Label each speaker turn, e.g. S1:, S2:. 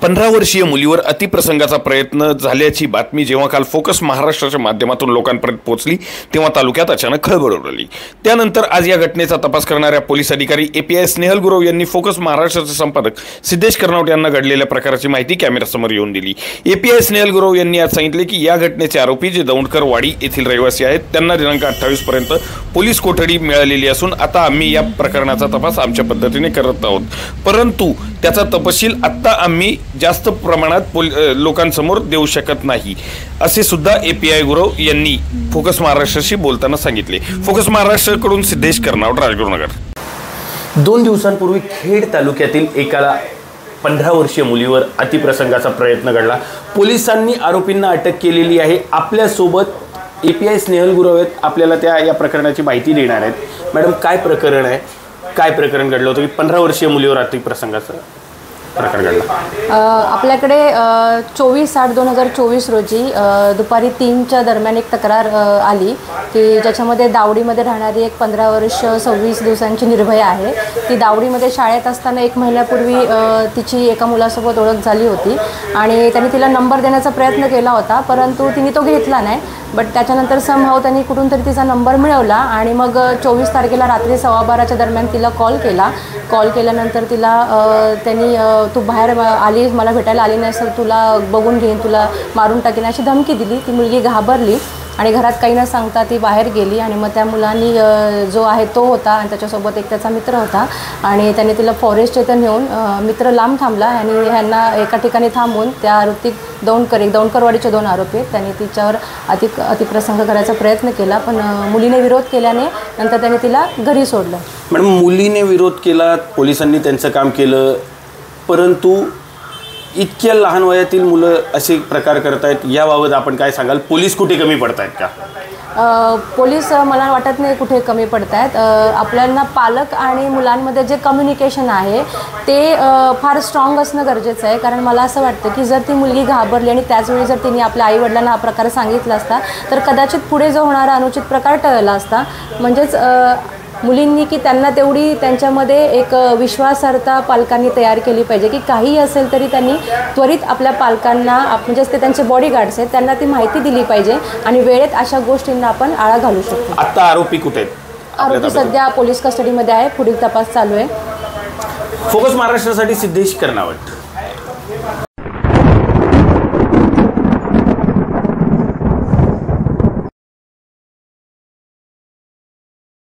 S1: 15 वर्षीय मुलीवर अतिप्रसंगाचा प्रयत्न झाल्याची बातमी जेव्हा काल फोकस महाराष्ट्राच्या माध्यमातून लोकांपर्यंत पोहोचली तेव्हा तालुक्यात अचानक खळबळ उडाली। त्यानंतर आज या घटनेचा तपास करणाऱ्या पोलीस अधिकारी API स्नेहल गुरव यांनी फोकस महाराष्ट्राचे संपादक सिद्धेश कर्नावट यांना घडलेल्या प्रकाराची माहिती कॅमेऱ्यासमोर येऊन दिली। API स्नेहल गुरव यांनी आज सांगितले की या घटनेचे आरोपी जे दौंडकर वाडी येथील रहिवासी आहेत त्यांना दिनांक 28 पर्यंत पोलीस कोठडी मिळालेली असून आता आम्ही या प्रकरणाचा तपास आमच्या पद्धतीने करत आहोत, परंतु त्याचा तपशील आता आम्ही जास्त प्रमाणात लोकांसमोर देऊ शकत नाही असे सुद्धा API गुरव यांनी फोकस महाराष्ट्राशी बोलताना सांगितले। फोकस महाराष्ट्राकडून सिद्धेश कर्नावट, राजगुरुनगर।
S2: 2 दिवसांपूर्वी खेड तालुक्यातील एकाला 15 वर्षीय मुलीवर अतिप्रसंगाचा प्रयत्न घडला। पोलिसांनी आरोपींना अटक केलेली आहे। आपल्या सोबत API स्नेहल गुरव आहेत, आपल्याला या प्रकरणाची माहिती देणार आहेत। मॅडम, काय प्रकरण आहे, काय प्रकरण घडलं होतं की 15 वर्षीय मुलीवर अतिप्रसंगाचं प्रकरण घडला?
S3: आपल्याकडे 24/8/2024 रोजी दुपारी 3च्या दरम्यान एक तक्रार आली की ज्याच्यामध्ये दावडीमध्ये राहणारी एक 15 वर्ष 26 दिवसांची निर्भया आहे। ती दावडीमध्ये शाळेत असताना 1 महिन्यापूर्वी तिची एका मुलासोबत ओळख झाली होती आणि त्यांनी तिला नंबर देण्याचा प्रयत्न केला होता, परंतु तिने तो घेतला नाही। बट त्याच्यानंतर समहाव त्यांनी कुठून तरी तिचा नंबर मिळवला आणि मग 24 तारखेला रात्री 12:15च्या दरम्यान तिला कॉल केल्यानंतर तिला त्यांनी तू बाहेर आली, मला भेटायला आली नाही सर, तुला बघून घेईन, तुला मारून टाकीन अशी धमकी दिली। ती मुलगी घाबरली आणि घरात काही न सांगता ती बाहेर गेली आणि मग त्या मुलांनी जो आहे तो होता आणि त्याच्यासोबत एक त्याचा मित्र होता आणि त्याने तिला फॉरेस्ट येथे नेऊन, मित्र लांब थांबला आणि ह्यांना एका ठिकाणी थांबून त्या ऋतिक दौंडकरवाडीचे 2 आरोपी आहेत, त्यांनी तिच्यावर अतिप्रसंग करायचा प्रयत्न केला, पण मुलीने विरोध केल्याने नंतर त्याने तिला घरी सोडलं।
S2: मॅडम, मुलीने विरोध केला, पोलिसांनी त्यांचं काम केलं, परंतु इतक्या लहान वयातील मुलं असे प्रकार करतायत, याबाबत आपण काय सांगाल? पोलीस कुठे कमी पडतायत का?
S3: पोलीस मला वाटत नाही कुठे कमी पडत आहेत। आपल्याला पालक आणि मुलांमध्ये जे कम्युनिकेशन आहे ते फार स्ट्रॉंग असणं गरजेचं आहे, कारण मला असं वाटतं की जर ती मुलगी घाबरली आणि त्याचवेळी जर तिने आपल्या आईवडिलांना हा प्रकार सांगितला असता तर कदाचित पुढे जो होणारा अनुचित प्रकार टळला असता। म्हणजेच मुलींनी की त्यांना तेवढी त्यांच्यामध्ये एक विश्वासार्हता पालकांनी तयार केली पाहिजे की काही असेल तरी त्यांनी त्वरित आपल्या पालकांना, म्हणजेच ते त्यांचे बॉडीगार्ड्स आहेत, त्यांना ती माहिती दिली पाहिजे आणि वेळेत अशा गोष्टींना आपण आळा घालू शकतो।
S2: आता आरोपी कुठे आहेत?
S3: आरोपी सध्या पोलीस कस्टडीमध्ये आहे, पुढील तपास चालू आहे।
S2: फोकस महाराष्ट्रासाठी सिद्धेश कर्नावट।